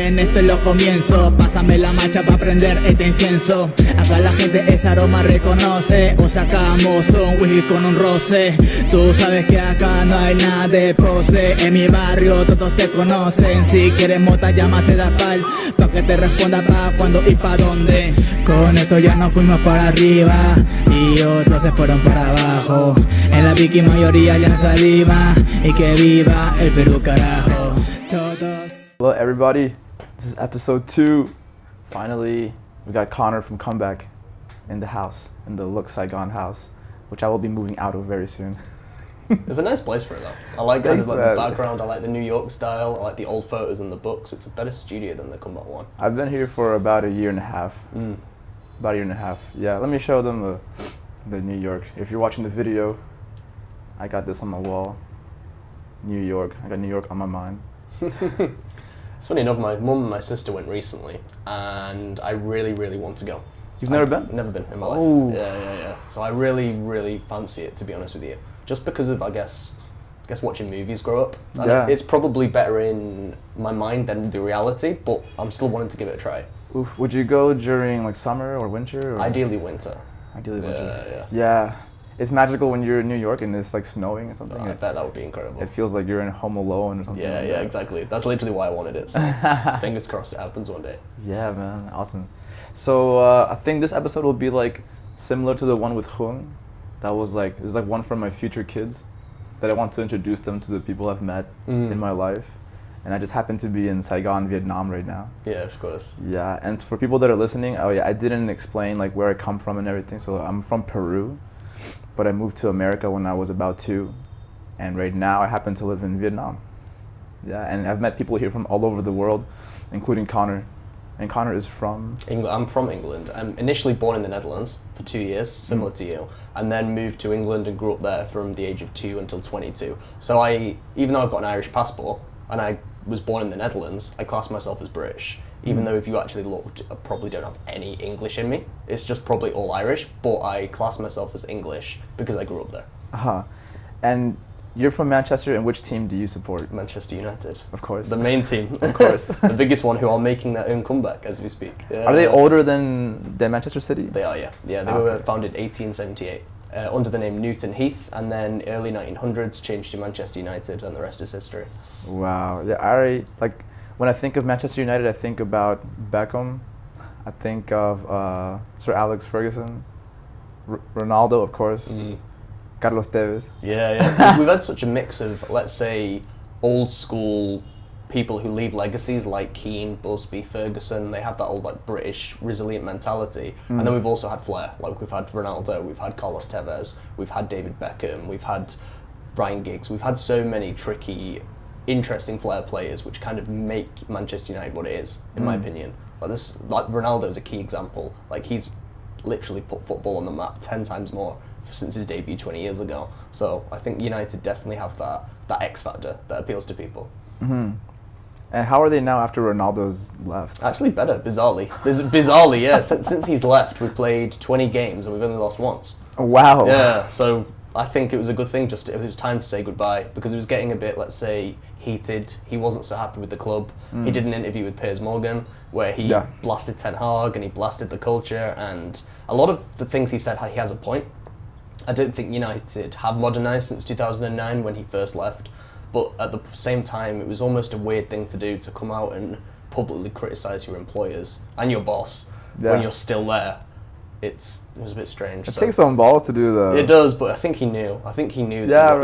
bien, esto es lo comienzo. Pásame la marcha para prender este incienso. Acá la gente ese aroma reconoce. O sacamos un whisky con un roce. Tú sabes que acá no hay nada de pose. En mi barrio todos te conocen. Si quieres mota llámate la pal, pa' que te responda pa' cuándo y pa' dónde. Con esto ya nos fuimos para arriba y otros se fueron para abajo. En la Vicky mayoría ya no saliva. Y que viva el Perú, carajo. Todos. Hello everybody, this is episode 2. Finally, we got Conor from Comeback in the house, in the Look Saigon house, which I will be moving out of very soon. It's a nice place for it though. I like the background, I like the New York style, I like the old photos in the books. It's a better studio than the Comeback one. I've been here for about a year and a half. About a year and a half. Yeah, let me show them the New York. If you're watching the video, I got this on my wall. New York. I got New York on my mind. It's funny enough, my mum and my sister went recently, and I really, really want to go. You've never been? Never been in my life. Yeah. So I really, really fancy it, to be honest with you. Just because of, I guess watching movies grow up. And it's probably better in my mind than the reality, but I'm still wanting to give it a try. Oof. Would you go during like summer or winter? Or? Ideally winter. Ideally winter. Yeah. It's magical when you're in New York and it's like snowing or something. Oh, I bet that would be incredible. It feels like you're in Home Alone or something. Yeah, like yeah, that. Exactly. That's literally why I wanted it. So fingers crossed it happens one day. Yeah, man, awesome. So I think this episode will be like similar to the one with Hung. That was like, it's like one for my future kids that I want to introduce them to the people I've met in my life. And I just happen to be in Saigon, Vietnam right now. Yeah, of course. Yeah, and for people that are listening, I didn't explain like where I come from and everything. So I'm from Peru. But I moved to America when I was about 2, and right now I happen to live in Vietnam. Yeah, and I've met people here from all over the world, including Conor. And Conor is from? I'm from England. I'm initially born in the Netherlands for 2 years, similar to you, and then moved to England and grew up there from the age of 2 until 22. So even though I've got an Irish passport, and I was born in the Netherlands, I class myself as British. Even though if you actually looked, I probably don't have any English in me. It's just probably all Irish, but I class myself as English because I grew up there. And you're from Manchester, and which team do you support? Manchester United. Of course. The main team. Of course. The biggest one, who are making their own comeback as we speak. Are they older than Manchester City? They are, yeah. Yeah, they were founded 1878 under the name Newton Heath, and then early 1900s changed to Manchester United, and the rest is history. Wow. Yeah, when I think of Manchester United, I think about Beckham. I think of Sir Alex Ferguson, Ronaldo, of course, Carlos Tevez. Yeah. We've had such a mix of, let's say, old school people who leave legacies like Keane, Busby, Ferguson. They have that old like British resilient mentality, and then we've also had flair. Like we've had Ronaldo, we've had Carlos Tevez, we've had David Beckham, we've had Ryan Giggs. We've had so many tricky, interesting flair players which kind of make Manchester United what it is, in my opinion. Like Ronaldo is a key example. Like he's literally put football on the map 10 times more since his debut 20 years ago. So I think United definitely have that X factor that appeals to people. And how are they now after Ronaldo's left? Actually better, bizarrely, yeah. Since he's left, we've played 20 games and we've only lost once. Wow. Yeah, so I think it was a good thing. It was time to say goodbye because it was getting a bit, let's say, heated. He wasn't so happy with the club. He did an interview with Piers Morgan where he blasted Ten Hag and he blasted the culture, and a lot of the things he said, he has a point. I don't think United have modernised since 2009 when he first left, but at the same time it was almost a weird thing to do, to come out and publicly criticise your employers and your boss when you're still there. It was a bit strange. It takes some balls to do that. It does, but I think he knew. that he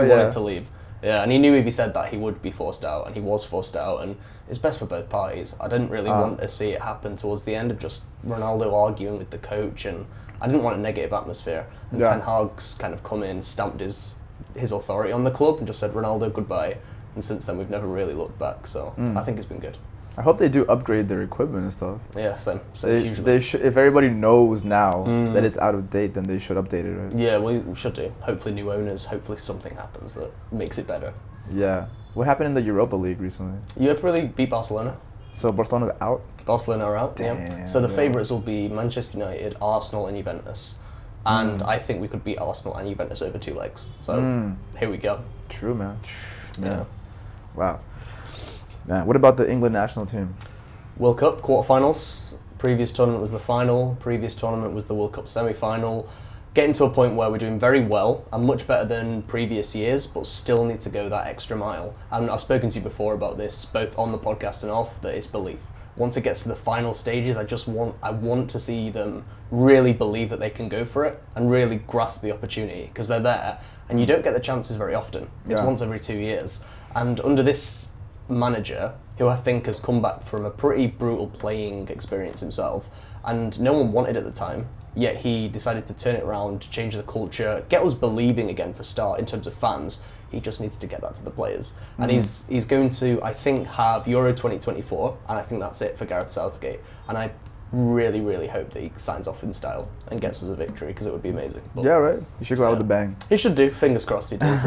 wanted to leave. Yeah, and he knew if he said that he would be forced out, and he was forced out, and it's best for both parties. I didn't really want to see it happen towards the end of just Ronaldo arguing with the coach, and I didn't want a negative atmosphere. And Ten Hag's kind of come in, stamped his authority on the club, and just said Ronaldo goodbye. And since then we've never really looked back. So I think it's been good. I hope they do upgrade their equipment and stuff. Yeah, same They usually. should, if everybody knows now that it's out of date, then they should update it, right? Yeah, we should do. Hopefully new owners, hopefully something happens that makes it better. Yeah. What happened in the Europa League recently? Europa League beat Barcelona. So Barcelona's out? Barcelona are out, Damn, yeah. So the favourites will be Manchester United, Arsenal and Juventus. And I think we could beat Arsenal and Juventus over 2 legs. So here we go. True, man. Yeah. Wow. What about the England national team? World Cup quarterfinals. Previous tournament was the final. Previous tournament was the World Cup semi-final. Getting to a point where we're doing very well and much better than previous years, but still need to go that extra mile. And I've spoken to you before about this, both on the podcast and off, that it's belief. Once it gets to the final stages, I want to see them really believe that they can go for it and really grasp the opportunity, because they're there and you don't get the chances very often. It's once every 2 years. And under this manager, who I think has come back from a pretty brutal playing experience himself, and no one wanted at the time, yet he decided to turn it around, change the culture, get us believing again for start in terms of fans. He just needs to get that to the players. And he's going to, I think, have Euro 2024, and I think that's it for Gareth Southgate. And I really, really hope that he signs off in style and gets us a victory, because it would be amazing. But, yeah, right. You should go out with a bang. He should do. Fingers crossed he does.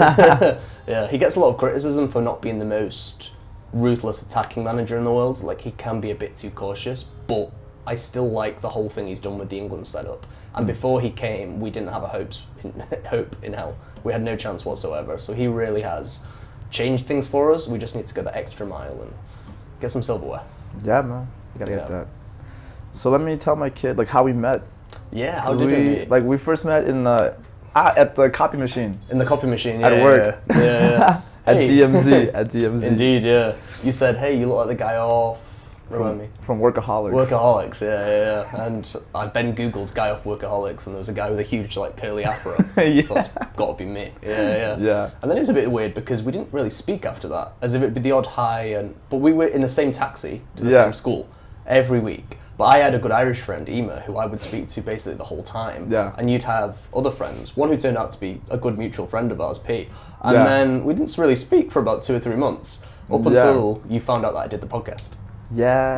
Yeah, he gets a lot of criticism for not being the most ruthless attacking manager in the world. Like, he can be a bit too cautious, but I still like the whole thing he's done with the England setup. And before he came, we didn't have a hope in hell. We had no chance whatsoever. So he really has changed things for us. We just need to go the extra mile and get some silverware. Yeah, man. You gotta get that. So let me tell my kid like how we met. Yeah, how did we meet? Like, we first met in the at the copy machine. In the copy machine, yeah. At work. Yeah. At DMZ. At DMZ. Indeed, yeah. You said, hey, you look like the guy off. Remind me. From Workaholics. Workaholics, yeah. And I then Googled guy off Workaholics, and there was a guy with a huge like curly afro. Yeah. I thought, it's got to be me. Yeah. And then it's a bit weird because we didn't really speak after that, as if it'd be the odd hi, but we were in the same taxi to the same school every week. But I had a good Irish friend, Ema, who I would speak to basically the whole time. Yeah. And you'd have other friends, one who turned out to be a good mutual friend of ours, Pete. And then we didn't really speak for about 2 or 3 months, up until you found out that I did the podcast. Yeah.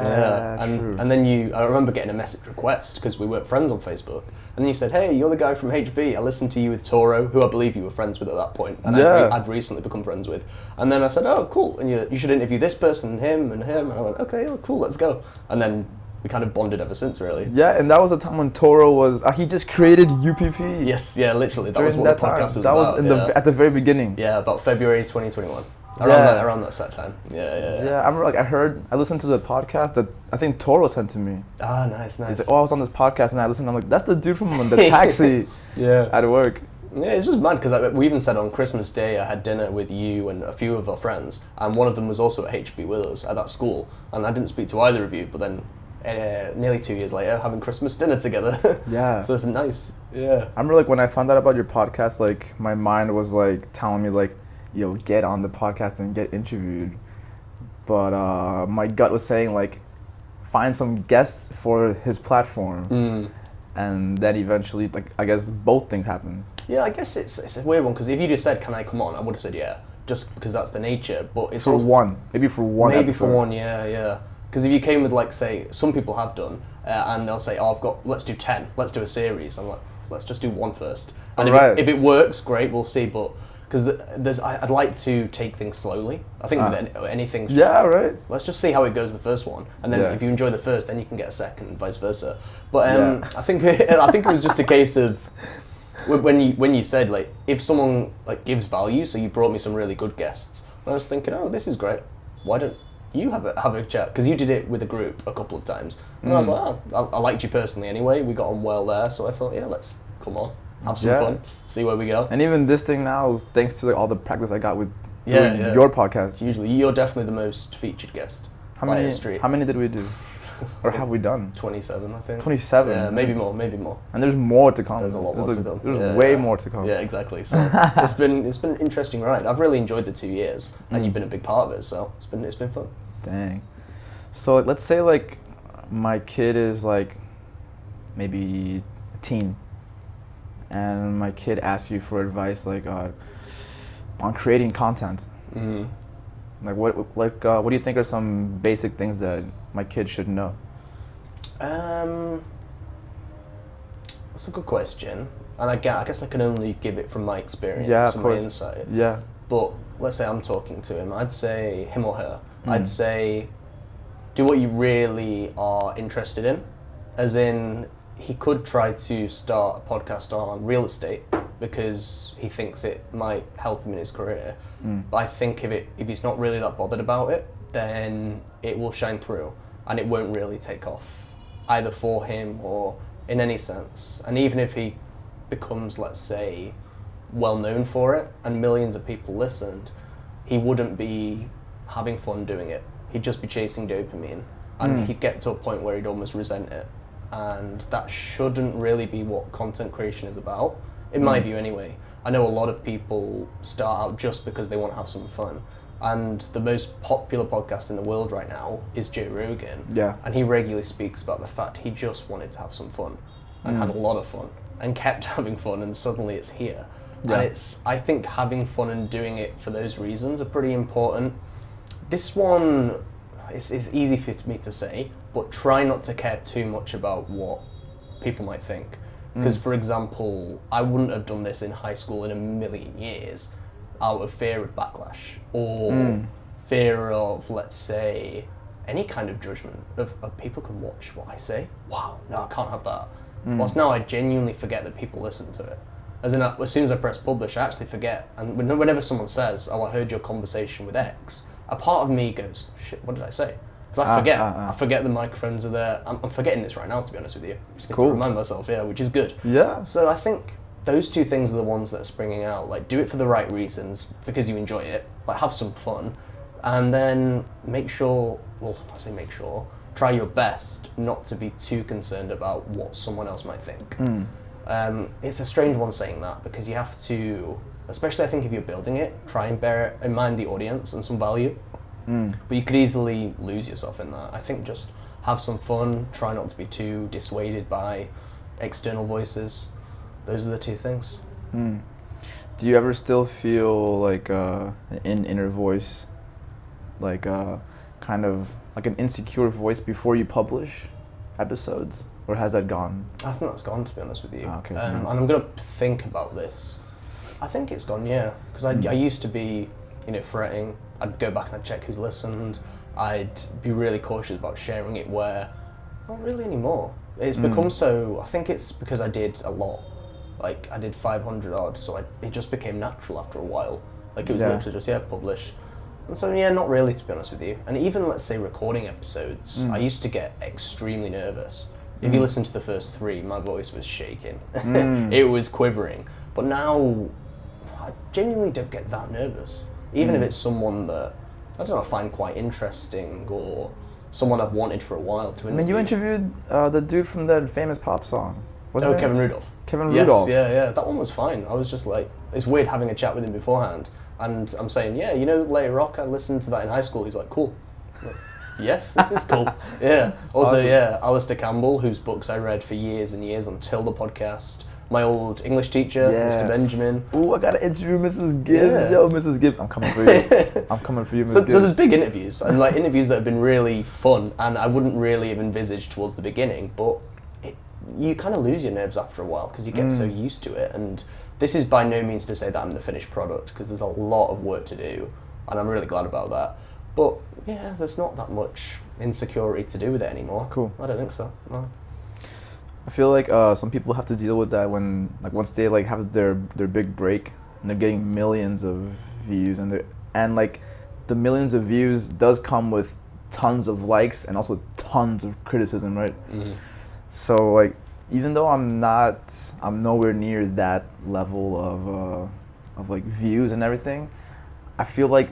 True. And then I remember getting a message request because we weren't friends on Facebook. And then you said, hey, you're the guy from HB. I listened to you with Toro, who I believe you were friends with at that point. And I'd recently become friends with. And then I said, oh, cool. And you should interview this person, him. And I went, okay, cool, let's go. And then we kind of bonded ever since, really. Yeah, and that was the time when Toro was, he just created UPP. Yes, yeah, literally. That was what the podcast was about. That was at the very beginning. Yeah, about February 2021. Around that set time. Yeah. I remember, I listened to the podcast that I think Toro sent to me. Ah, nice. He's like, I was on this podcast and I listened. I'm like, that's the dude from the taxi at work. Yeah, it's just mad because we even said on Christmas Day I had dinner with you and a few of our friends, and one of them was also at HB with us at that school, and I didn't speak to either of you, but then nearly 2 years later, having Christmas dinner together. Yeah. So it's nice. Yeah. I remember, like, when I found out about your podcast, like, my mind was, like, telling me, like, yo, get on the podcast and get interviewed. But my gut was saying, like, find some guests for his platform. And then eventually, like, I guess both things happened. Yeah, I guess it's a weird one, because if you just said, can I come on, I would have said yeah, just because that's the nature. But it's maybe for one episode. Yeah. Because if you came with, like, say, some people have done, and they'll say, let's do 10, let's do a series. I'm like, let's just do one first. And if it works, great, we'll see. But because I'd like to take things slowly. I think with anything. Right. Let's just see how it goes the first one, and then if you enjoy the first, then you can get a second, and vice versa. But I think it was just a case of when you said, like, if someone, like, gives value. So you brought me some really good guests. I was thinking, oh, this is great. Why don't you have a chat? Because you did it with a group a couple of times, and I was like, I liked you personally anyway. We got on well there, so I thought, let's come on. Have some fun, see where we go. And even this thing now is thanks to, like, all the practice I got with doing your podcast. Usually, you're definitely the most featured guest. How many did we do? Or have we done? 27, I think. 27? Yeah, maybe more. And there's more to come. There's a lot more to come. There's way more to come. Yeah, exactly. So it's been an interesting ride. I've really enjoyed the 2 years, and you've been a big part of it, so it's been fun. Dang. So let's say, like, my kid is, like, maybe a teen, and my kid asks you for advice, like, on creating content. Like, what do you think are some basic things that my kid should know? That's a good question, and I guess I can only give it from my experience and my insight. Yeah. But let's say I'm talking to him, I'd say, him or her, I'd say, do what you really are interested in, as in, he could try to start a podcast on real estate because he thinks it might help him in his career. But I think if he's not really that bothered about it, then it will shine through. and it won't really take off, either for him or in any sense. And even if he becomes, let's say, well known for it and millions of people listened, he wouldn't be having fun doing it. He'd just be chasing dopamine, and he'd get to a point where he'd almost resent it. And that shouldn't really be what content creation is about, in my view anyway. I know a lot of people start out just because they want to have some fun. And the most popular podcast in the world right now is Joe Rogan. Yeah. And he regularly speaks about the fact he just wanted to have some fun and had a lot of fun and kept having fun, and suddenly it's here. Yeah. And I think having fun and doing it for those reasons are pretty important. This one is easy for me to say, but try not to care too much about what people might think. Because, for example, I wouldn't have done this in high school in a million years out of fear of backlash or fear of, let's say, any kind of judgment of people can watch what I say. Wow, no, I can't have that. Whilst now I genuinely forget that people listen to it. As soon as I press publish, I actually forget. And whenever someone says, oh, I heard your conversation with X, a part of me goes, shit, what did I say? Because I forget. I forget the microphones are there. I'm forgetting this right now, to be honest with you. Just need to remind myself, which is good. Yeah. So I think those two things are the ones that are springing out. Like, do it for the right reasons, because you enjoy it. Like, have some fun. And then make sure, well, I say make sure, try your best not to be too concerned about what someone else might think. It's a strange one saying that, because you have to, especially I think if you're building it, try and bear in mind the audience and some value. But you could easily lose yourself in that. I think just have some fun, try not to be too dissuaded by external voices. Those are the two things. Do you ever still feel like an inner voice, like kind of like an insecure voice before you publish episodes? Or has that gone? I think that's gone, to be honest with you. Okay, And nice. I'm going to think about this. I think it's gone, yeah. Because I used to be, fretting. I'd go back and I'd check who's listened. I'd be really cautious about sharing it, where not really anymore. It's become so, I think it's because I did a lot. Like, I did 500 odd, so it just became natural after a while. Like, it was literally just, publish. And so, not really, to be honest with you. And even, let's say, recording episodes, I used to get extremely nervous. If you listen to the first 3, my voice was shaking. It was quivering. But now, I genuinely don't get that nervous. Even if it's someone that, I don't know, I find quite interesting, or someone I've wanted for a while to interview. I mean, you interviewed the dude from that famous pop song. What's his name? Kevin Rudolph. Kevin Rudolph. Yes, yeah. That one was fine. I was just like, it's weird having a chat with him beforehand. And I'm saying, Later Rock, I listened to that in high school. He's like, cool. I'm like, yes, this is cool. Yeah. Also, Awesome. Alistair Campbell, whose books I read for years and years until the podcast. My old English teacher, Mr. Benjamin. Ooh, I gotta interview Mrs. Gibbs. Yeah. Yo, Mrs. Gibbs, I'm coming for you. I'm coming for you, Mrs. So Gibbs. there's big interviews, and like interviews that have been really fun, and I wouldn't really have envisaged towards the beginning, but you kind of lose your nerves after a while because you get so used to it. And this is by no means to say that I'm the finished product, because there's a lot of work to do, and I'm really glad about that. But yeah, there's not that much insecurity to do with it anymore. Cool. I don't think so. No. I feel like some people have to deal with that when, like, once they like have their big break and they're getting millions of views, and like the millions of views does come with tons of likes and also tons of criticism, right? So like, even though I'm nowhere near that level of like views and everything, I feel like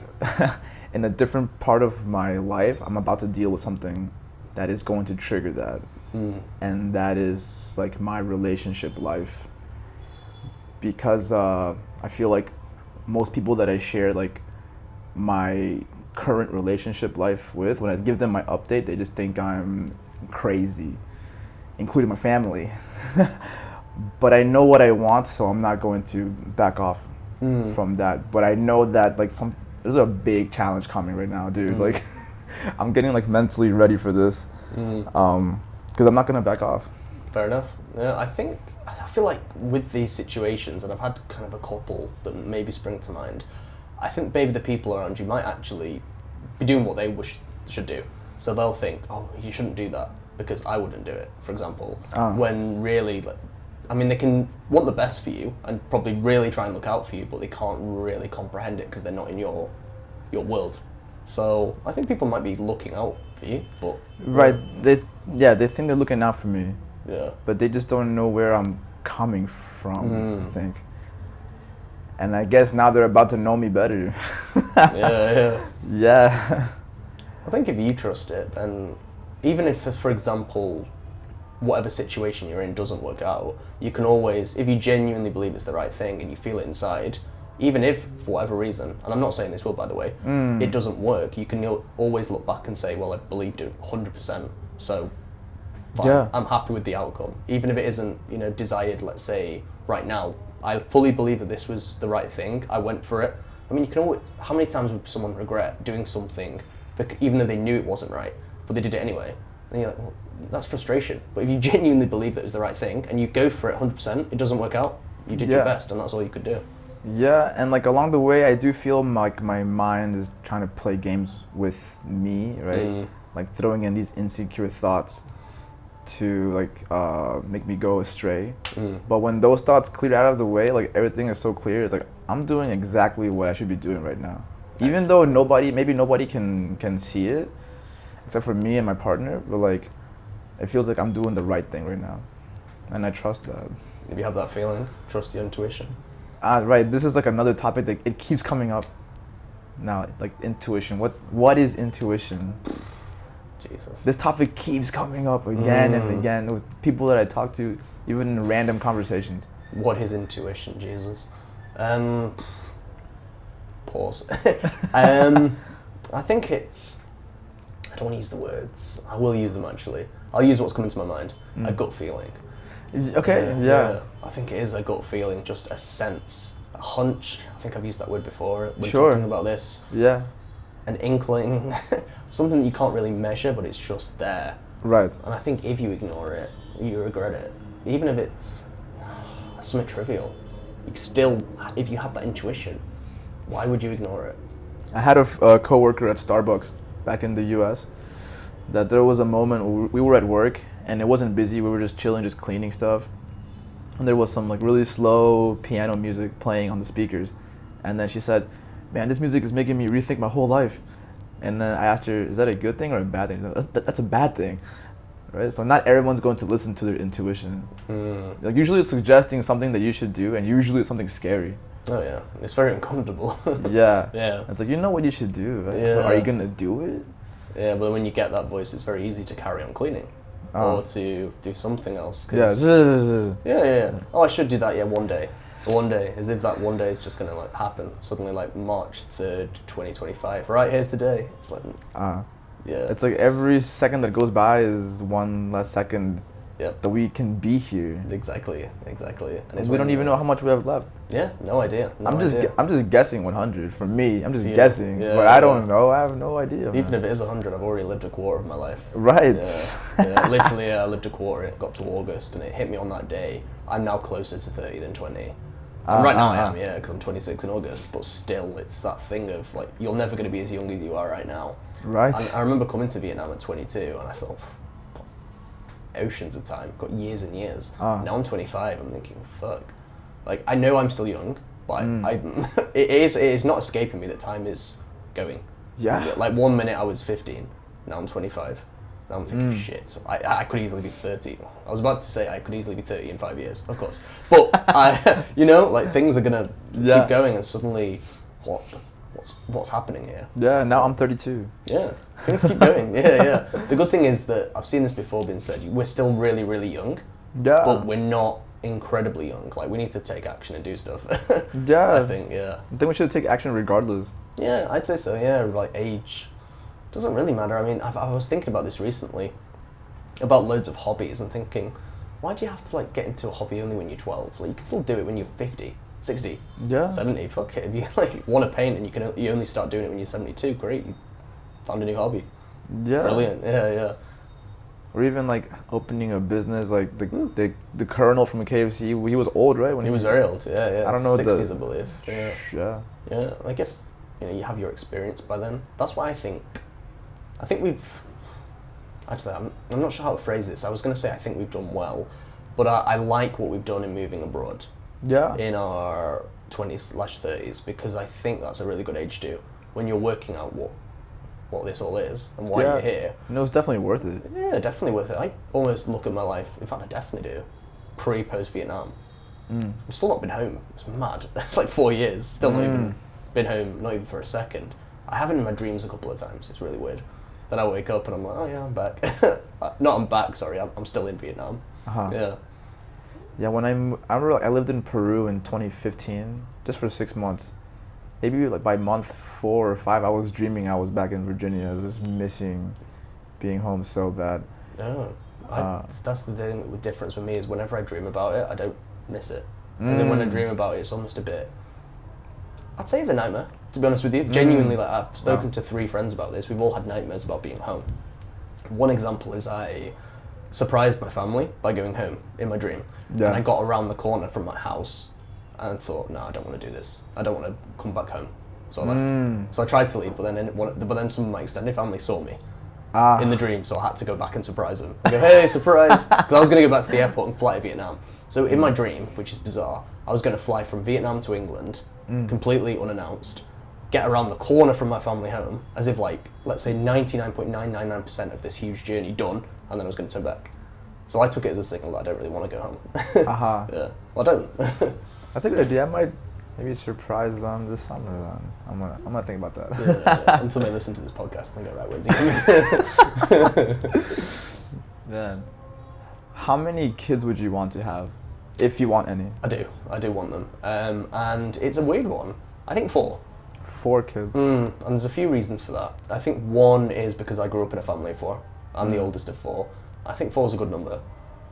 in a different part of my life, I'm about to deal with something that is going to trigger that. And that is like my relationship life, because I feel like most people that I share like my current relationship life with, when I give them my update, they just think I'm crazy, including my family. But I know what I want, so I'm not going to back off from that. But I know that like there's a big challenge coming right now, dude. Like I'm getting like mentally ready for this. Because I'm not going to back off. Fair enough. Yeah, I feel like with these situations, and I've had kind of a couple that maybe spring to mind, I think maybe the people around you might actually be doing what they should do. So they'll think, oh, you shouldn't do that because I wouldn't do it, for example. When really, they can want the best for you and probably really try and look out for you, but they can't really comprehend it because they're not in your world. So I think people might be looking out for you, but Right. They think they're looking out for me, yeah. but they just don't know where I'm coming from. I Mm. think. And I guess now they're about to know me better. Yeah. Yeah. I think if you trust it, then even if, for example, whatever situation you're in doesn't work out, you can always, if you genuinely believe it's the right thing and you feel it inside, even if for whatever reason, and I'm not saying this will, by the way, it doesn't work, you can always look back and say, well, I believed it 100%, so fine, Yeah. I'm happy with the outcome, even if it isn't, desired. Let's say right now, I fully believe that this was the right thing. I went for it. I mean, you can always. How many times would someone regret doing something, even though they knew it wasn't right, but they did it anyway? And you're like, well, that's frustration. But if you genuinely believe that it was the right thing and you go for it 100%, it doesn't work out. You did your best, and that's all you could do. Yeah, and like along the way, I do feel like my mind is trying to play games with me, right? Like throwing in these insecure thoughts to like make me go astray. But when those thoughts clear out of the way, like everything is so clear. It's like I'm doing exactly what I should be doing right now, even though maybe nobody can see it, except for me and my partner. But like, it feels like I'm doing the right thing right now, and I trust that. If you have that feeling, trust your intuition. Right. This is like another topic that it keeps coming up now, like intuition. What is intuition? Jesus. This topic keeps coming up again and again with people that I talk to, even in random conversations. What is intuition, Jesus? Pause. I think it's. I don't want to use the words. I will use them actually. I'll use what's coming to my mind. A gut feeling. Okay. Yeah. I think it is a gut feeling, just a sense, a hunch. I think I've used that word before when Sure. talking about this. Yeah. An inkling, something that you can't really measure, but it's just there. Right. And I think if you ignore it, you regret it. Even if it's something trivial, you still, if you have that intuition, why would you ignore it? I had a coworker at Starbucks back in the U.S. that there was a moment where we were at work and it wasn't busy. We were just chilling, just cleaning stuff, and there was some like really slow piano music playing on the speakers, and then she said, "Man, this music is making me rethink my whole life." And then I asked her, "Is that a good thing or a bad thing?" She's like, That's a bad thing, right? So not everyone's going to listen to their intuition. Like usually it's suggesting something that you should do, and usually it's something scary. Oh yeah, it's very uncomfortable. Yeah. Yeah. It's like, you know what you should do, right? So are you gonna do it? Yeah, but when you get that voice, it's very easy to carry on cleaning. Or to do something else. Yeah. Yeah. Oh, I should do that, yeah, one day. One day, as if that one day is just gonna like happen. Suddenly like March 3rd, 2025. Right, here's the day. It's like, yeah. It's like every second that goes by is one less second Yep. that we can be here. Exactly. And we don't even know how much we have left. Yeah, no idea. I'm just guessing 100 for me. I'm just Yeah. guessing, Yeah, but I don't know. I have no idea. Even man. if it is 100, I've already lived a quarter of my life. Right. Yeah. Literally, I lived a quarter. It got to August, and it hit me on that day. I'm now closer to 30 than 20. And right now I am, yeah, because I'm 26 in August. But still, it's that thing of like, you're never going to be as young as you are right now. Right. And I remember coming to Vietnam at 22, and I thought, oceans of time, got years and years. Now I'm 25. I'm thinking, fuck. Like, I know I'm still young, but it is not escaping me that time is going. Yeah. Like 1 minute I was 15, now I'm 25. Now I'm thinking, shit, I could easily be 30. I was about to say I could easily be 30 in 5 years, of course. But like things are gonna keep going, and suddenly, what's happening here? Yeah. Now I'm 32. Yeah, things keep going. Yeah. The good thing is that I've seen this before being said. We're still really, really young. Yeah. But we're not incredibly young. Like, we need to take action and do stuff. Yeah. I think we should take action regardless. Yeah, I'd say so. Yeah, like age doesn't really matter. I mean, I was thinking about this recently, about loads of hobbies, and thinking, why do you have to like get into a hobby only when you're 12? Like, you can still do it when you're 50, 60, 70. Fuck it. If you like want to paint and you only start doing it when you're 72, great. You found a new hobby. Yeah. Brilliant. Yeah. Or even like opening a business, like the colonel from KFC. He was old, right? When he was very old. Yeah. I don't know 60s, I believe. Yeah. I guess you have your experience by then. That's why I think we've. Actually, I'm not sure how to phrase this. I was going to say I think we've done well, but I like what we've done in moving abroad. Yeah. In our 20s/30s, because I think that's a really good age to do when you're working out what what this all is and why Yeah. you're here. And it was definitely worth it. Yeah, definitely worth it. I almost look at my life, in fact I definitely do, pre-post Vietnam. I've still not been home. It's mad. It's like 4 years, still not even been home, not even for a second. I have it in my dreams a couple of times, it's really weird. Then I wake up and I'm like, oh yeah, I'm back. Not I'm back, sorry, I'm still in Vietnam. Uh-huh. Yeah. Yeah, when I remember like, I lived in Peru in 2015, just for 6 months. Maybe like by month 4 or 5, I was dreaming I was back in Virginia. I was just missing being home so bad. No. That's the thing, the difference with me is whenever I dream about it, I don't miss it. As in when I dream about it, it's almost a bit, I'd say it's a nightmare, to be honest with you. Genuinely, like I've spoken to 3 friends about this. We've all had nightmares about being home. One example is I surprised my family by going home in my dream. Yeah. And I got around the corner from my house and thought, no, I don't want to do this. I don't want to come back home. So I left. So I tried to leave, but then some of my extended family saw me in the dream, so I had to go back and surprise them. I go, hey, surprise! Because I was going to go back to the airport and fly to Vietnam. So in my dream, which is bizarre, I was going to fly from Vietnam to England, completely unannounced, get around the corner from my family home, as if like, let's say 99.999% of this huge journey done, and then I was going to turn back. So I took it as a signal that I don't really want to go home. Yeah. Well, I don't. That's a good idea. I might maybe surprise them this summer then. I'm gonna think about that. Yeah. Until they listen to this podcast and they go, right, when's he coming? Man, how many kids would you want to have, if you want any? I do want them. And it's a weird one. I think 4. 4 kids. And there's a few reasons for that. I think one is because I grew up in a family of 4. I'm the oldest of 4. I think 4 is a good number.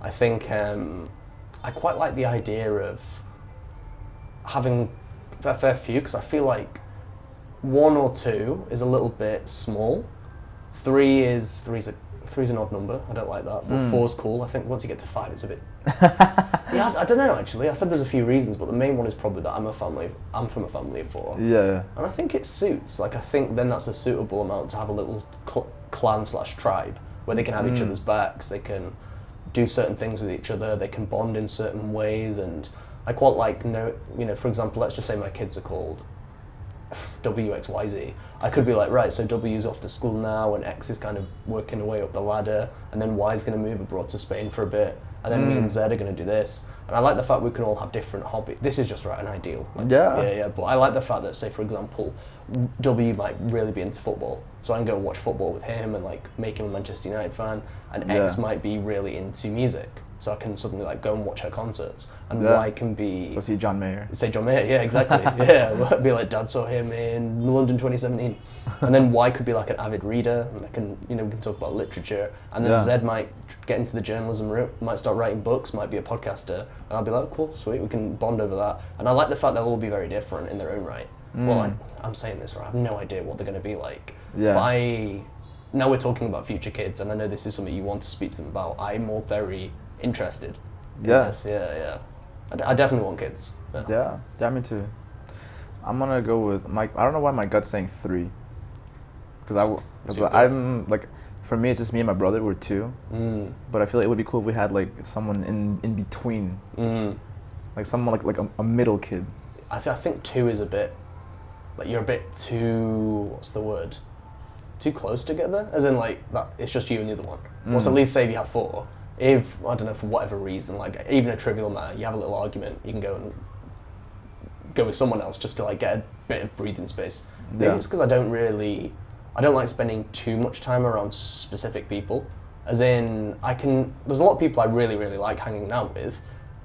I think I quite like the idea of having a fair few, because I feel like 1 or 2 is a little bit small. 3's an odd number. I don't like that. But 4's cool. I think once you get to 5, it's a bit. Yeah, I don't know actually. I said there's a few reasons, but the main one is probably that I'm from a family of 4. Yeah. And I think it suits. Like I think then that's a suitable amount to have a little clan/tribe where they can have each other's backs. They can do certain things with each other. They can bond in certain ways, and I quite like for example, let's just say my kids are called WXYZ. I could be like, right, so W's off to school now, and X is kind of working her way up the ladder, and then Y's going to move abroad to Spain for a bit, and then me and Z are going to do this. And I like the fact we can all have different hobbies. This is just an ideal. Yeah. But I like the fact that, say, for example, W might really be into football, so I can go watch football with him and like make him a Manchester United fan, and X might be really into music, so I can suddenly like go and watch her concerts, and Y can be Go see John Mayer. Say John Mayer, yeah, exactly. Yeah, be like, Dad saw him in London 2017, and then Y could be like an avid reader, and I can we can talk about literature, and then Z might get into the journalism route, might start writing books, might be a podcaster, and I'll be like, cool, sweet, we can bond over that. And I like the fact they'll all be very different in their own right. Well, I'm saying this right, I have no idea what they're going to be like. Yeah. But now we're talking about future kids, and I know this is something you want to speak to them about. I'm more very interested in this. Yeah. I definitely want kids. Yeah, me too. I'm gonna go with I don't know why my gut's saying 3. Because I'm like, for me it's just me and my brother. We're 2. But I feel like it would be cool if we had like someone in between. Like someone like a middle kid. I think 2 is a bit like you're a bit too, what's the word? Too close together, as in like that. It's just you and the other one. Well, so at least say if you have 4. If, I don't know, for whatever reason, like even a trivial matter, you have a little argument, you can go with someone else just to like get a bit of breathing space. Maybe it's because I don't like spending too much time around specific people. As in, there's a lot of people I really, really like hanging out with,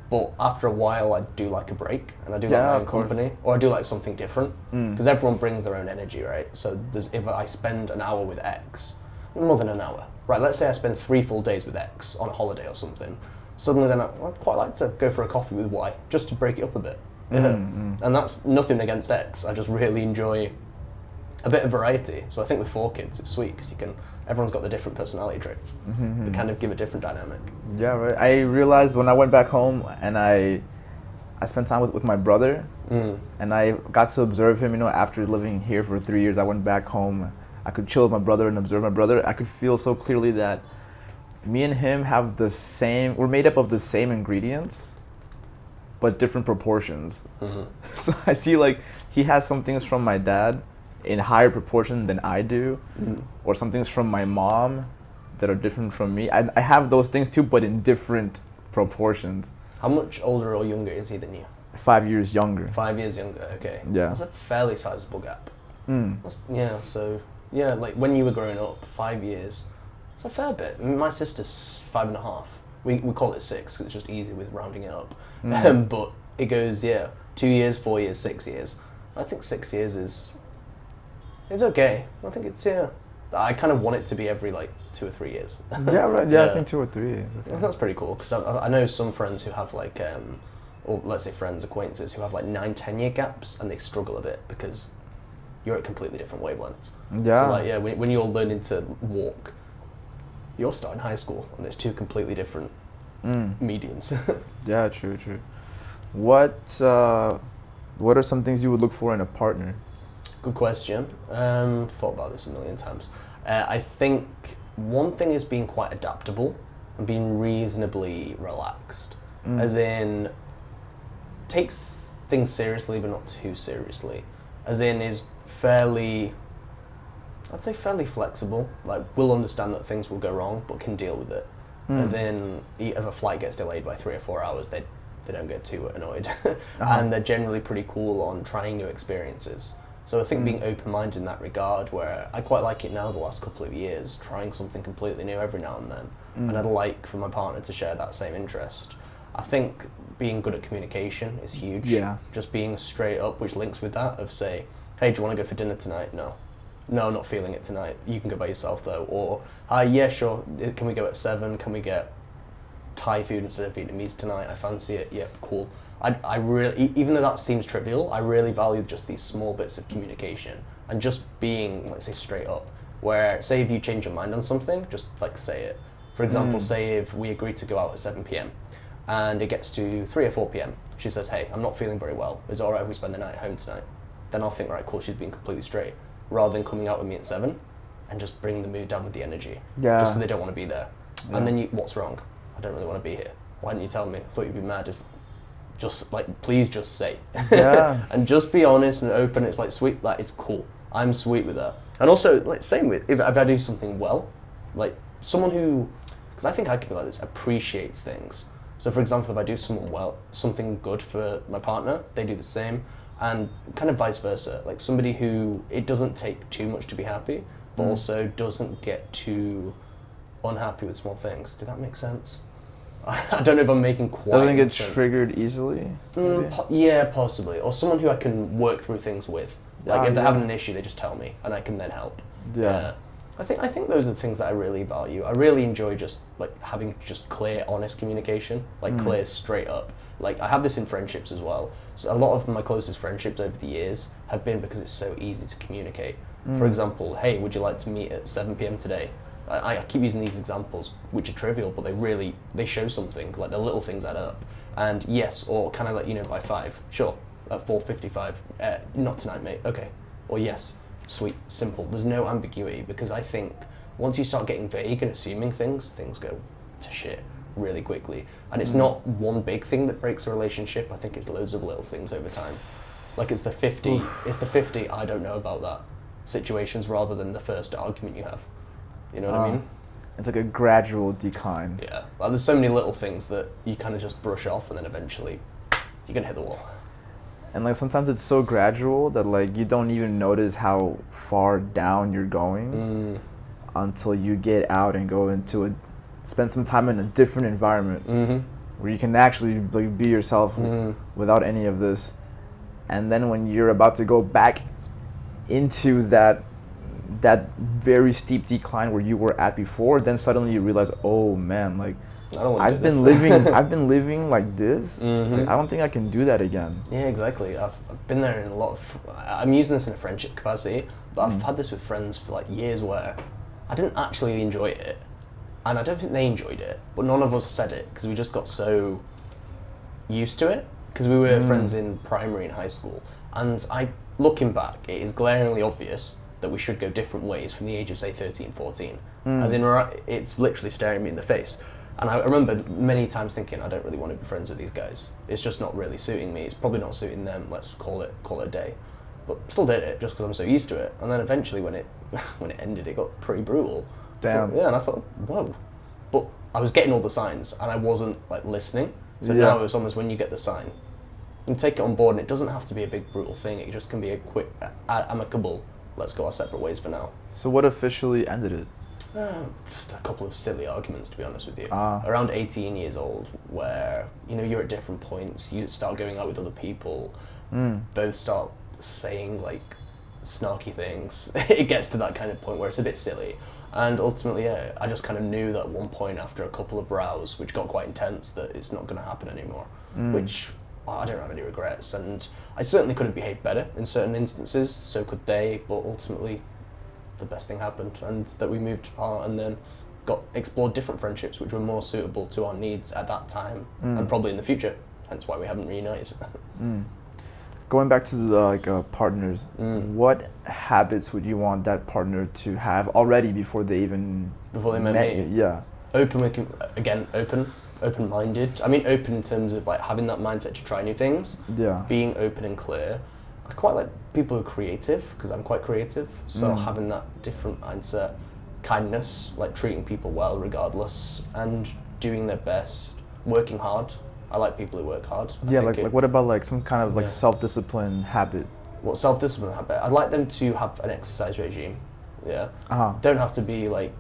but after a while I do like a break, and I do like my own company, or I do like something different, because everyone brings their own energy, right? So if I spend an hour with X, more than an hour, right, let's say I spend 3 full days with X on a holiday or something, suddenly then I'd quite like to go for a coffee with Y, just to break it up a bit. And that's nothing against X, I just really enjoy a bit of variety. So I think with 4 kids it's sweet, because everyone's got the different personality traits that kind of give a different dynamic. Yeah, right. I realized when I went back home and I spent time with my brother, and I got to observe him, after living here for 3 years. I went back home, I could chill with my brother and observe my brother. I could feel so clearly that me and him we're made up of the same ingredients, but different proportions. So I see like he has some things from my dad in higher proportion than I do, or some things from my mom that are different from me. I have those things too, but in different proportions. How much older or younger is he than you? 5 years younger. 5 years younger, okay. Yeah. That's a fairly sizable gap. Mm. Like when you were growing up, 5 years, it's a fair bit. I mean, my sister's 5.5. We call it 6 because it's just easy with rounding it up. But it goes, 2 years, 4 years, 6 years. I think 6 years is okay. I think it's, I kind of want it to be every like 2 or 3 years. Yeah, right. Yeah, I think 2 or 3 years. I think that's pretty cool because I know some friends who have like, or let's say friends, acquaintances who have like 9-10 year gaps and they struggle a bit because you're at completely different wavelengths. Yeah. So like, when you're learning to walk, you're starting high school and it's 2 completely different mediums. Yeah, true. What are some things you would look for in a partner? Good question. Thought about this a million times. I think one thing is being quite adaptable and being reasonably relaxed. As in, takes things seriously but not too seriously. As in, is fairly flexible. Like, will understand that things will go wrong but can deal with it. As in, if a flight gets delayed by 3 or 4 hours, they don't get too annoyed. And they're generally pretty cool on trying new experiences. So I think being open-minded in that regard, where I quite like it now the last couple of years, trying something completely new every now and then. And I'd like for my partner to share that same interest. I think being good at communication is huge. Yeah. Just being straight up, which links with that, of say, hey, do you want to go for dinner tonight? No, not feeling it tonight. You can go by yourself though. Or, yeah, sure, can we go at 7? Can we get Thai food instead of Vietnamese tonight? I fancy it. Yep, cool. I really, even though that seems trivial, I really value just these small bits of communication and just being, let's say, straight up. Where, say, if you change your mind on something, just like say it. For example, say if we agree to go out at 7 p.m. and it gets to 3 or 4 p.m. She says, hey, I'm not feeling very well. Is it all right if we spend the night at home tonight? Then I'll think, right, cool, she's being completely straight. Rather than coming out with me at 7 and just bring the mood down with the energy. Yeah. Just because they don't want to be there. Yeah. And then what's wrong? I don't really want to be here. Why didn't you tell me? I thought you'd be mad. Just like, please just say. Yeah. And just be honest and open. It's like, sweet, like, it's cool. I'm sweet with that. And also, like, same with, if I do something well, like, someone who, because I think I can be like this, appreciates things. So for example, if I do something good for my partner, they do the same. And kind of vice versa. Like, somebody who, it doesn't take too much to be happy, but also doesn't get too unhappy with small things. Did that make sense? I don't know if I'm making quite Doesn't get sense. triggered easily? Yeah, possibly. Or someone who I can work through things with. Like, if they're having an issue, they just tell me, and I can then help. Yeah. I think those are the things that I really value. I really enjoy just like having just clear, honest communication, like clear, straight up. Like, I have this in friendships as well. So a lot of my closest friendships over the years have been because it's so easy to communicate. For example, hey, would you like to meet at 7 p.m. today? I keep using these examples, which are trivial, but they show something. Like, the little things add up. And yes, or can I let you know by 5? Sure. At 4:55. Not tonight, mate. Okay. Or yes. Sweet. Simple. There's no ambiguity, because I think once you start getting vague and assuming things go to shit really quickly. And it's not one big thing that breaks a relationship. I think it's loads of little things over time. Like, it's the 50 I don't know about that situations rather than the first argument you have. You know what I mean? It's like a gradual decline. Yeah. Like, there's so many little things that you kind of just brush off, and then eventually you're going to hit the wall. And like, sometimes it's so gradual that like you don't even notice how far down you're going until you get out and go spend some time in a different environment where you can actually like be yourself without any of this. And then when you're about to go back into that very steep decline where you were at before, then suddenly you realize, oh man, like, I've been living like this. Like, I don't think I can do that again. Yeah, exactly. I've been there in a lot of. I'm using this in a friendship capacity, but I've had this with friends for like years where I didn't actually enjoy it, and I don't think they enjoyed it, but none of us said it because we just got so used to it because we were friends in primary and high school. And looking back, it is glaringly obvious that we should go different ways from the age of, say, 13, 14. As in, it's literally staring me in the face. And I remember many times thinking, I don't really want to be friends with these guys. It's just not really suiting me. It's probably not suiting them. Let's call it a day. but still did it just because I'm so used to it. And then eventually when it when it ended, it got pretty brutal. Damn. Yeah, and I thought, whoa. But I was getting all the signs, and I wasn't like listening. So Yeah. now it's almost when you get the sign, you can take it on board, and it doesn't have to be a big brutal thing. It just can be a quick, amicable, let's go our separate ways for now. So what officially ended it? Just a couple of silly arguments, to be honest with you. Ah. Around 18 years old, where you're at different points, you start going out with other people, both start saying like snarky things. It gets to that kind of point where it's a bit silly, and ultimately, yeah, I just kind of knew that at one point after a couple of rows, which got quite intense, that it's not going to happen anymore. Which I don't have any regrets, and I certainly could have behaved better in certain instances. So could they, but ultimately, the best thing happened, and that we moved apart, and then explored different friendships which were more suitable to our needs at that time, and probably in the future. Hence why we haven't reunited. Going back to the partners, what habits would you want that partner to have already before they met me? you? Yeah. Open-minded. I mean, open in terms of like having that mindset to try new things. Yeah. Being open and clear. I quite like people who are creative, because I'm quite creative. So having that different mindset, kindness, like treating people well regardless, and doing their best, working hard. I like people who work hard. Yeah, like what about like some kind of like self-discipline habit? What self-discipline habit? I'd like them to have an exercise regime. Yeah. Uh-huh. Don't have to be like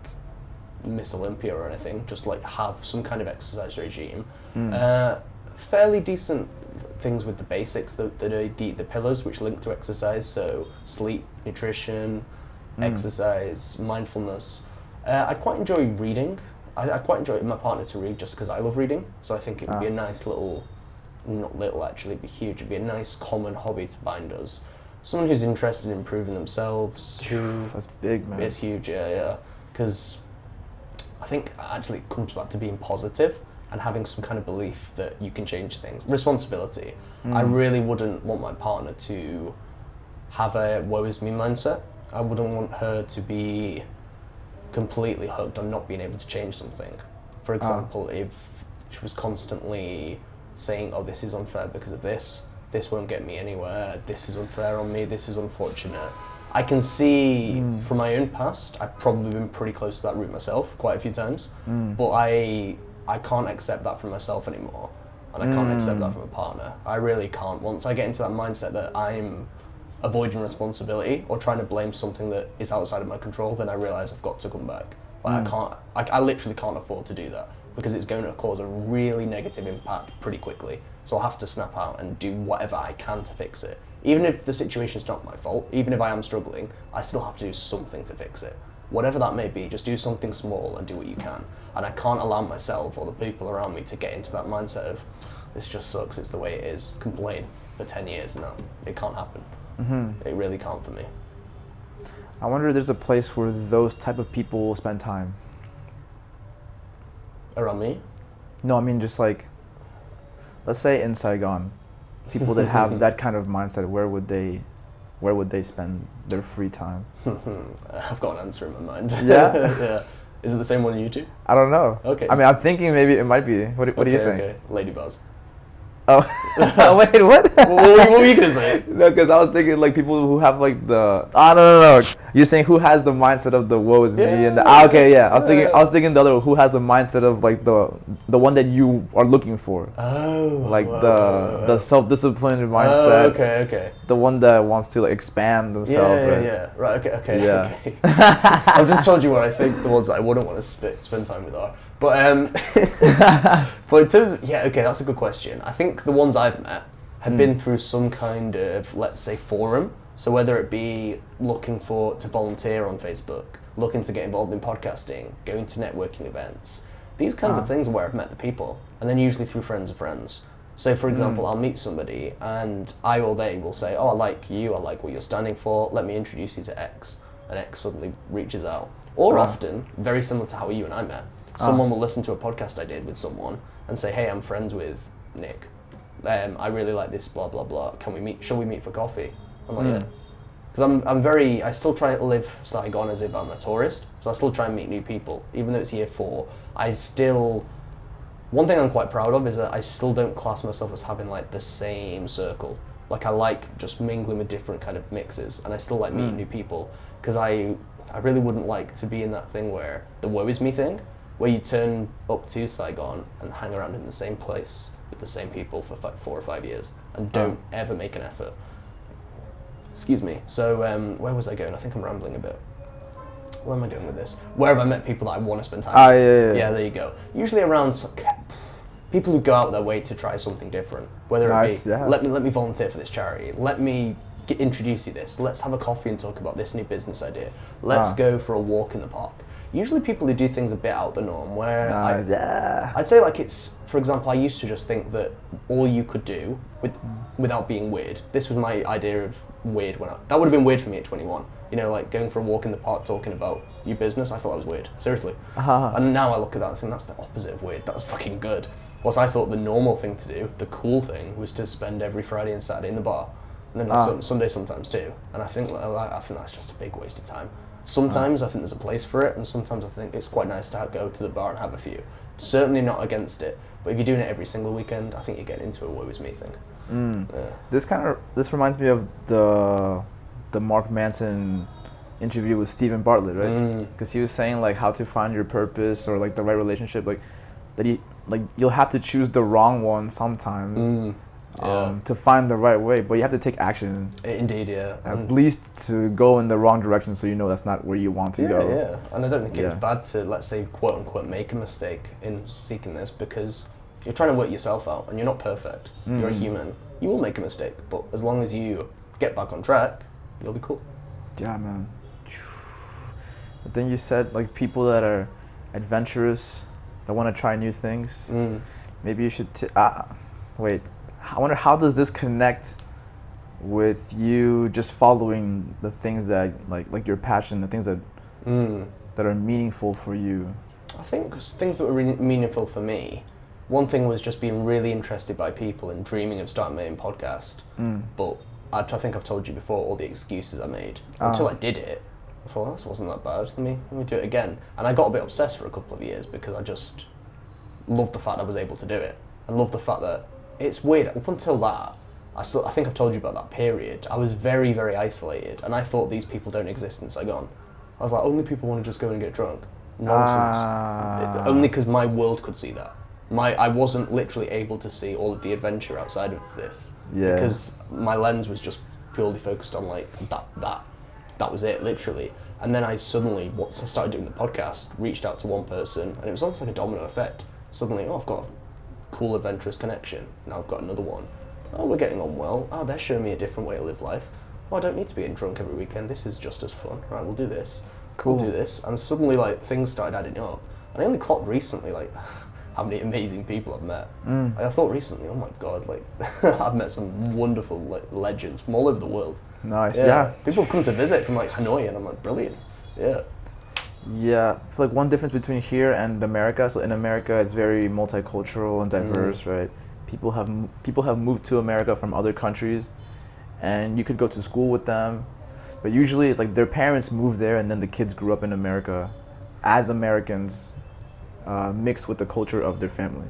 Miss Olympia or anything. Just like have some kind of exercise regime. Fairly decent things with the basics, the pillars which link to exercise. So sleep, nutrition, exercise, mindfulness. I'd quite enjoy reading. I quite enjoy my partner to read just because I love reading. So I think it would be a nice little, not little actually, it'd be huge. It'd be a nice common hobby to bind us. Someone who's interested in improving themselves. That's big, man. It's huge, yeah. Because I think actually it comes back to being positive and having some kind of belief that you can change things. Responsibility. I really wouldn't want my partner to have a woe is me mindset. I wouldn't want her to be completely hooked on not being able to change something. For example, if she was constantly saying, oh, this is unfair because of this won't get me anywhere, this is unfair on me, this is unfortunate. I can see from my own past, I've probably been pretty close to that route myself quite a few times, but I can't accept that from myself anymore, and I can't accept that from a partner. I really can't. Once I get into that mindset that I'm avoiding responsibility or trying to blame something that is outside of my control, then I realise I've got to come back. Like I literally can't afford to do that, because it's going to cause a really negative impact pretty quickly. So I'll have to snap out and do whatever I can to fix it. Even if the situation's not my fault, even if I am struggling, I still have to do something to fix it. Whatever that may be, just do something small and do what you can. And I can't allow myself or the people around me to get into that mindset of, this just sucks, it's the way it is, complain for 10 years. No, it can't happen. It really can't for me. I wonder if there's a place where those type of people will spend time. Around me? No, I mean just like, let's say in Saigon, people that have that kind of mindset, where would they spend their free time? I've got an answer in my mind. Yeah? Yeah. Is it the same one you do? I don't know. Okay. I mean, I'm thinking maybe it might be. What do you think? Okay. Lady bars. Oh, wait, what? What were you gonna say? No, because I was thinking like people who have like the no. You're saying who has the mindset of the woe is me and the okay, yeah. I was thinking the other who has the mindset of like the one that you are looking for. Oh. Like the self-disciplined mindset. Oh, okay. The one that wants to like expand themselves. Yeah. Right. Okay. Yeah. Okay. I've just told you what I think the ones that I wouldn't want to spend time with are. But but in terms of, that's a good question. I think the ones I've met have been through some kind of, let's say, forum. So whether it be looking to volunteer on Facebook, looking to get involved in podcasting, going to networking events, these kinds of things are where I've met the people, and then usually through friends of friends. So for example, I'll meet somebody and I or they will say, oh, I like you, I like what you're standing for, let me introduce you to X, and X suddenly reaches out. Or often, very similar to how you and I met, someone will listen to a podcast I did with someone and say, hey, I'm friends with Nick. I really like this, blah, blah, blah. Can we meet? Shall we meet for coffee? I'm like, yeah. Because I still try to live Saigon as if I'm a tourist. So I still try and meet new people. Even though it's year 4, one thing I'm quite proud of is that I still don't class myself as having like the same circle. Like I like just mingling with different kind of mixes, and I still like meeting new people, because I really wouldn't like to be in that thing where the woe is me thing, where you turn up to Saigon and hang around in the same place with the same people for 4 or 5 years and don't ever make an effort. Excuse me. So where was I going? I think I'm rambling a bit. Where am I going with this? Where have I met people that I want to spend time with? Yeah, there you go. Usually around people who go out their way to try something different. Whether it be, let me volunteer for this charity. Let me introduce you this. Let's have a coffee and talk about this new business idea. Let's go for a walk in the park. Usually people who do things a bit out of the norm, where I'd say like it's, for example, I used to just think that all you could do without being weird. This was my idea of weird that would have been weird for me at 21. You know, like going for a walk in the park talking about your business, I thought that was weird. Seriously. And now I look at that and think that's the opposite of weird. That's fucking good. Whilst I thought the normal thing to do, the cool thing, was to spend every Friday and Saturday in the bar. And then Sunday sometimes too. And I think that's just a big waste of time. Sometimes I think there's a place for it, and sometimes I think it's quite nice to go to the bar and have a few. Certainly not against it, but if you're doing it every single weekend, I think you're getting into a woe is me thing. Yeah. This reminds me of the Mark Manson interview with Stephen Bartlett, right? Because he was saying like how to find your purpose or like the right relationship, like that you'll have to choose the wrong one sometimes. To find the right way, but you have to take action. Indeed, yeah. At least to go in the wrong direction, so you know that's not where you want to go. Yeah, and I don't think it's bad to, let's say, quote unquote, make a mistake in seeking this, because you're trying to work yourself out, and you're not perfect. You're a human. You will make a mistake, but as long as you get back on track, you'll be cool. Yeah, man. But then you said like people that are adventurous, that want to try new things. Maybe you should. Wait. I wonder how does this connect with you just following the things that like your passion, the things that that are meaningful for you? I think things that were meaningful for me. One thing was just being really interested by people and dreaming of starting my own podcast. But I think I've told you before all the excuses I made until I did it. I thought this wasn't that bad. Let me do it again. And I got a bit obsessed for a couple of years because I just loved the fact I was able to do it. I loved the fact that. It's weird, up until that, I think I've told you about that period, I was very, very isolated, and I thought these people don't exist in Saigon. I was like, only people want to just go and get drunk. Nonsense. Only because my world could see that. I wasn't literally able to see all of the adventure outside of this. Because my lens was just purely focused on like, that was it, literally. And then I suddenly, once I started doing the podcast, reached out to one person, and it was almost like a domino effect. Suddenly, I've got cool adventurous connection. Now I've got another one. Oh, we're getting on well. Oh, they're showing me a different way to live life. Oh, I don't need to be getting drunk every weekend. This is just as fun. Right, we'll do this. Cool. We'll do this. And suddenly, like, things started adding up. And I only clocked recently, like, how many amazing people I've met. Like, I thought recently, oh my god, like, I've met some wonderful legends from all over the world. Nice. Yeah. People come to visit from like Hanoi, and I'm like, brilliant. Yeah. Yeah, I feel like one difference between here and America. So in America, it's very multicultural and diverse, right? People have moved to America from other countries, and you could go to school with them, but usually it's like their parents moved there, and then the kids grew up in America as Americans, mixed with the culture of their family.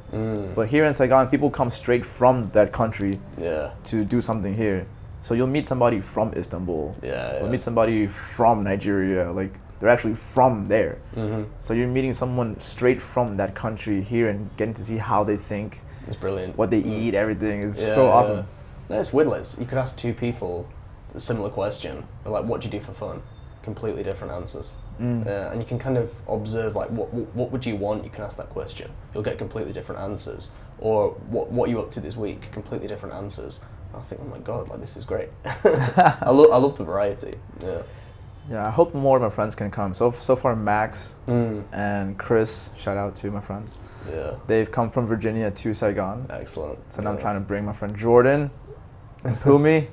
But here in Saigon, people come straight from that country to do something here. So you'll meet somebody from Istanbul. You'll meet somebody from Nigeria, like. They're actually from there. So you're meeting someone straight from that country here and getting to see how they think. It's brilliant. What they eat, everything. It's so awesome. No, it's weird. You could ask two people a similar question, but like, what do you do for fun? Completely different answers. And you can kind of observe, like, what would you want? You can ask that question. You'll get completely different answers. Or what are you up to this week? Completely different answers. And I think, oh my god, like, this is great. I love the variety. Yeah, I hope more of my friends can come. So far, Max and Chris, shout out to my friends. They've come from Virginia to Saigon. Excellent. So now I'm trying to bring my friend Jordan and Pumi.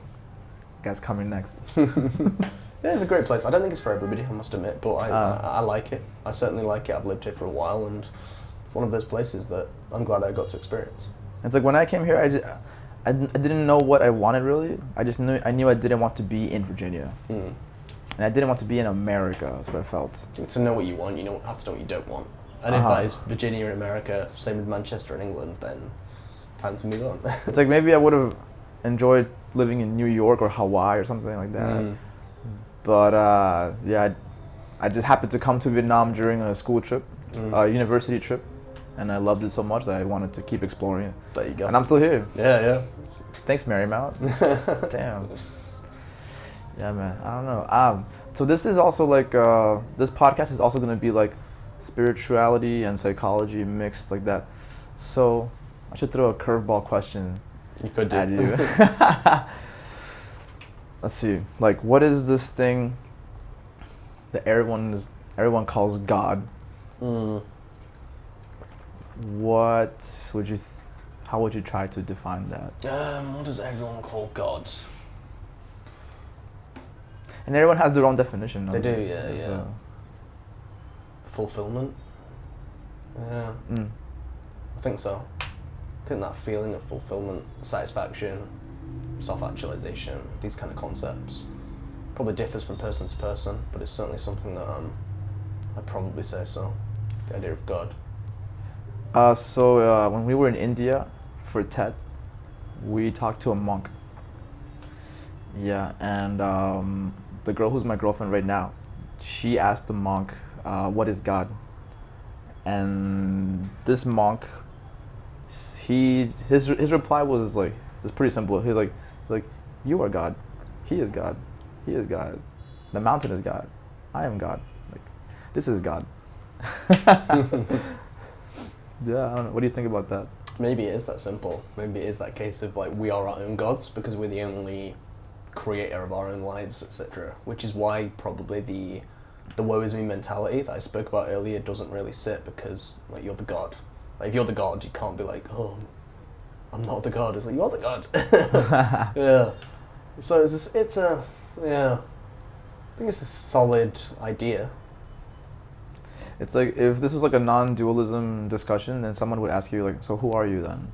Guys coming next. Yeah, it's a great place. I don't think it's for everybody, I must admit, but I like it. I certainly like it. I've lived here for a while, and it's one of those places that I'm glad I got to experience. It's like when I came here, I didn't know what I wanted really. I knew I didn't want to be in Virginia. And I didn't want to be in America, that's what I felt. To know what you want, you have to know what you don't want. And if that is Virginia in America, same with Manchester in England, then time to move on. It's like maybe I would have enjoyed living in New York or Hawaii or something like that. But yeah, I just happened to come to Vietnam during a school trip, a university trip, and I loved it so much that I wanted to keep exploring it. There you go. And I'm still here. Yeah. Thanks, Marymount. Damn. Yeah, man. I don't know. So this is also like this podcast is also gonna be like spirituality and psychology mixed like that. So I should throw a curveball question You could do. at you. Let's see. Like, what is this thing that everyone calls God? What would you? How would you try to define that? What does everyone call God? And everyone has their own definition. They of do, it. yeah. So, Fulfillment? Yeah, I think so. I think that feeling of fulfillment, satisfaction, self-actualization, these kind of concepts probably differs from person to person, but it's certainly something that I'd probably say so. The idea of God. So when we were in India for TED, we talked to a monk. Yeah, and the girl who's my girlfriend right now, she asked the monk, "What is God?" And this monk, his reply was like, it's pretty simple. He's like, "You are God, He is God, He is God, the mountain is God, I am God. Like, this is God." Yeah, I don't know. What do you think about that? Maybe it is that simple. Maybe it is that case of like we are our own gods because we're the only creator of our own lives, etc. Which is why probably the woe is me mentality that I spoke about earlier doesn't really sit, because like you're the god. Like if you're the god, you can't be like, oh, I'm not the god. It's like you're the god. Yeah. So it's a yeah. I think it's a solid idea. It's like if this was like a non-dualism discussion, then someone would ask you like, "So who are you then?"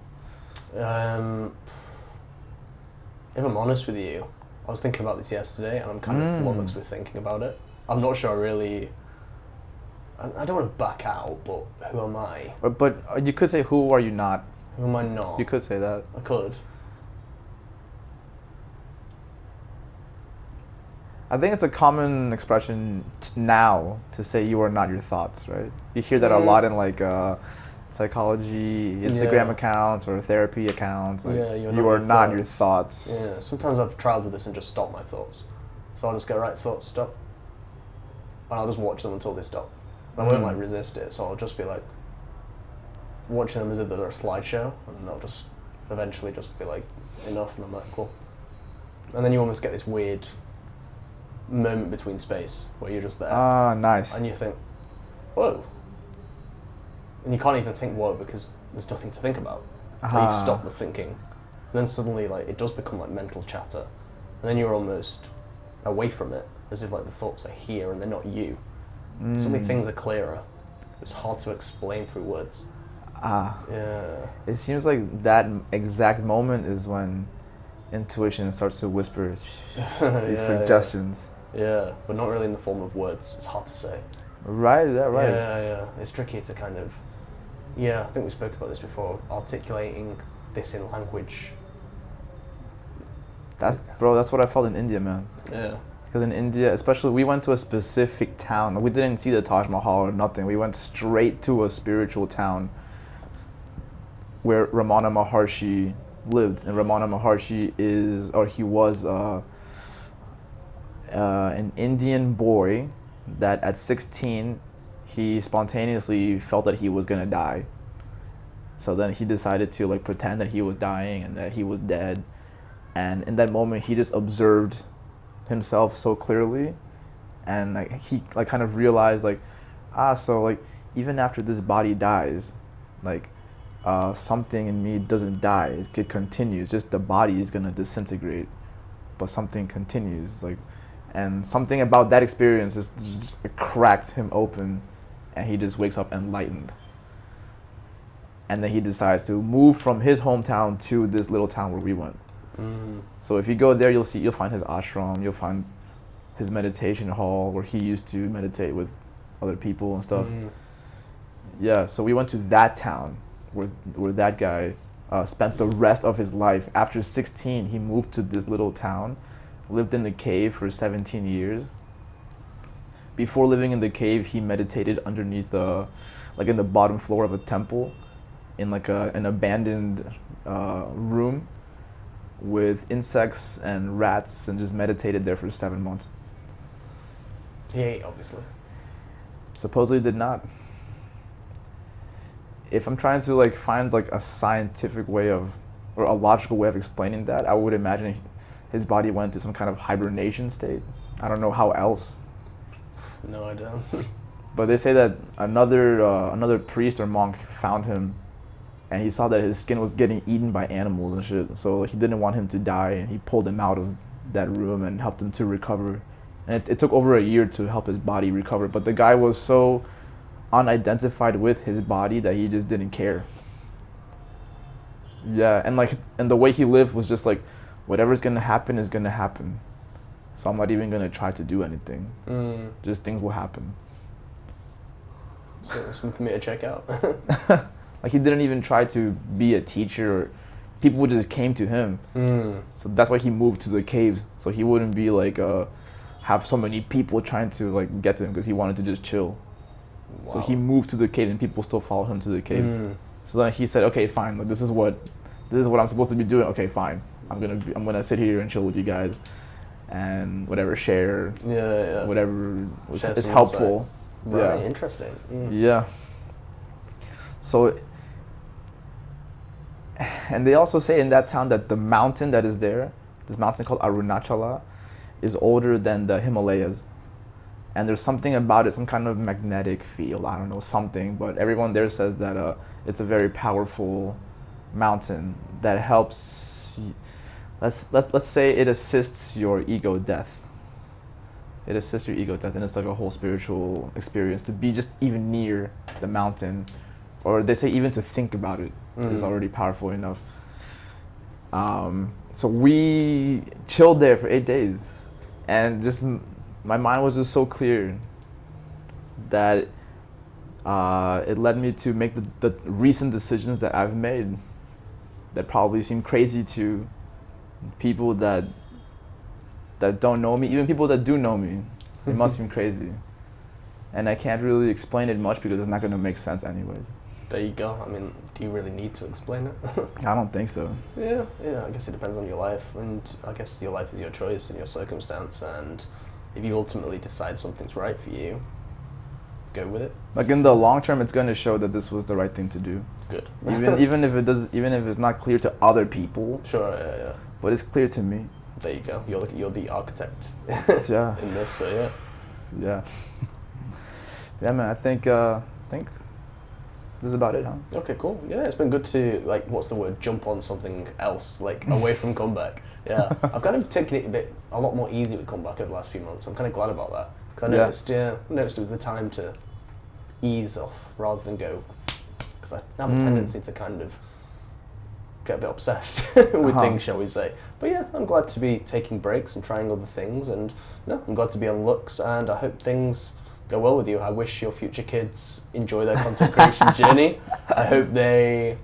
If I'm honest with you, I was thinking about this yesterday, and I'm kind of flummoxed with thinking about it. I'm not sure I really. I don't want to back out, but who am I? But you could say, "Who are you not?" Who am I not? You could say that. I could. I think it's a common expression now to say you are not your thoughts, right? You hear that a lot in like psychology Instagram accounts or therapy accounts. Like, Yeah, you are not your thoughts. Yeah, sometimes I've tried with this and just stopped my thoughts. So I'll just go, right, thoughts, stop. And I'll just watch them until they stop. I won't like resist it, so I'll just be like watching them as if they're a slideshow, and they'll just eventually just be like, enough, and I'm like, cool. And then you almost get this weird moment between space where you're just there. Ah, nice. And you think, whoa. And you can't even think whoa because there's nothing to think about. Like you've stopped the thinking. And then suddenly like it does become like mental chatter. And then you're almost away from it, as if like the thoughts are here and they're not you. Suddenly things are clearer. It's hard to explain through words. Yeah. It seems like that exact moment is when intuition starts to whisper these suggestions. Yeah, but not really in the form of words. It's hard to say. Right, is that right? Yeah. It's tricky to kind of, I think we spoke about this before, articulating this in language. That's what I felt in India, man. Yeah. Because in India, especially, we went to a specific town. We didn't see the Taj Mahal or nothing. We went straight to a spiritual town where Ramana Maharshi lived. And Ramana Maharshi was an Indian boy that at 16, he spontaneously felt that he was going to die. So then he decided to like pretend that he was dying and that he was dead. And in that moment, he just observed himself so clearly, and like he like kind of realized like, so like even after this body dies, like something in me doesn't die. It continues. Just the body is gonna disintegrate, but something continues. Like, and something about that experience just cracked him open, and he just wakes up enlightened. And then he decides to move from his hometown to this little town where we went. So if you go there, you'll find his ashram, you'll find his meditation hall where he used to meditate with other people and stuff. Yeah, so we went to that town where that guy spent the rest of his life. After 16, he moved to this little town, lived in the cave for 17 years. Before living in the cave, he meditated underneath, like in the bottom floor of a temple, in like an abandoned room with insects and rats, and just meditated there for 7 months. He ate, obviously. Supposedly did not. If I'm trying to like find like a scientific way of, or a logical way of explaining that, I would imagine his body went into some kind of hibernation state. I don't know how else. No idea. But they say that another priest or monk found him, and he saw that his skin was getting eaten by animals and shit. So he didn't want him to die, and he pulled him out of that room and helped him to recover. And it took over a year to help his body recover. But the guy was so unidentified with his body that he just didn't care. Yeah, and the way he lived was just like, whatever's gonna happen is gonna happen. So I'm not even gonna try to do anything. Just things will happen. So it's something for me to check out. Like he didn't even try to be a teacher, or people just came to him. So that's why he moved to the caves, so he wouldn't be like have so many people trying to like get to him, because he wanted to just chill. Wow. So he moved to the cave, and people still followed him to the cave. So then he said, okay, fine, like, this is what I'm supposed to be doing. Okay, fine, I'm gonna sit here and chill with you guys, and whatever, share whatever is helpful. Right, interesting. Yeah. So, and they also say in that town that the mountain that is there, this mountain called Arunachala, is older than the Himalayas. And there's something about it, some kind of magnetic field, I don't know, something, but everyone there says that it's a very powerful mountain that helps, let's say it assists your ego death. It assists your ego death, and it's like a whole spiritual experience to be just even near the mountain, or they say even to think about it is already powerful enough. So we chilled there for 8 days, and just my mind was just so clear that it led me to make the recent decisions that I've made that probably seem crazy to people that don't know me, even people that do know me. It must seem crazy. And I can't really explain it much because it's not going to make sense anyways. There you go. I mean, do you really need to explain it? I don't think so. Yeah, I guess it depends on your life, and I guess your life is your choice and your circumstance, and if you ultimately decide something's right for you, go with it. Like in the long term, it's going to show that this was the right thing to do. Good. even if it's not clear to other people. Sure, yeah. But it's clear to me. There you go. You're the architect. Yeah. In this, so yeah. Yeah. Yeah, man. I think this is about it, huh? Okay, cool. Yeah, it's been good to, like, what's the word? Jump on something else, like away from comeback. Yeah, I've kind of taken it a lot more easy with comeback over the last few months. I'm kind of glad about that, because I noticed it was the time to ease off rather than go, because I have a tendency to kind of get a bit obsessed with things, shall we say. But yeah, I'm glad to be taking breaks and trying other things, and I'm glad to be on looks, and I hope things go well with you. I wish your future kids enjoy their content creation journey. I hope they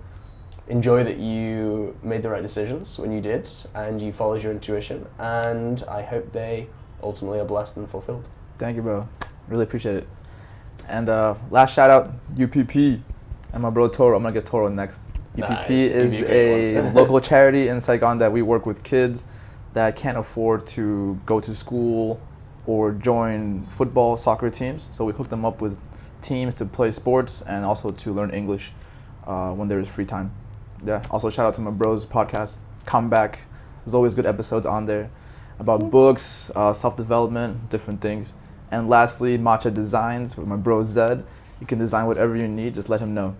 enjoy that you made the right decisions when you did, and you followed your intuition, and I hope they ultimately are blessed and fulfilled. Thank you, bro. Really appreciate it. And last shout out, UPP and my bro Toro. I'm gonna get Toro next. UPP is a local charity in Saigon that we work with kids that can't afford to go to school or join football, soccer teams. So we hook them up with teams to play sports and also to learn English when there is free time. Yeah. Also shout out to my bros podcast, Comeback. There's always good episodes on there about books, self-development, different things. And lastly, Matcha Designs with my bro Zed. You can design whatever you need, just let him know.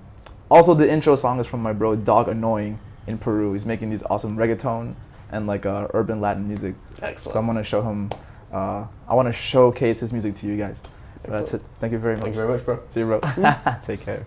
Also, the intro song is from my bro Dog Annoying in Peru. He's making these awesome reggaeton and like urban Latin music. Excellent. So I'm gonna show him. I want to showcase his music to you guys. That's it. Thank you very much. Thank you very much, bro. See you, bro. Take care.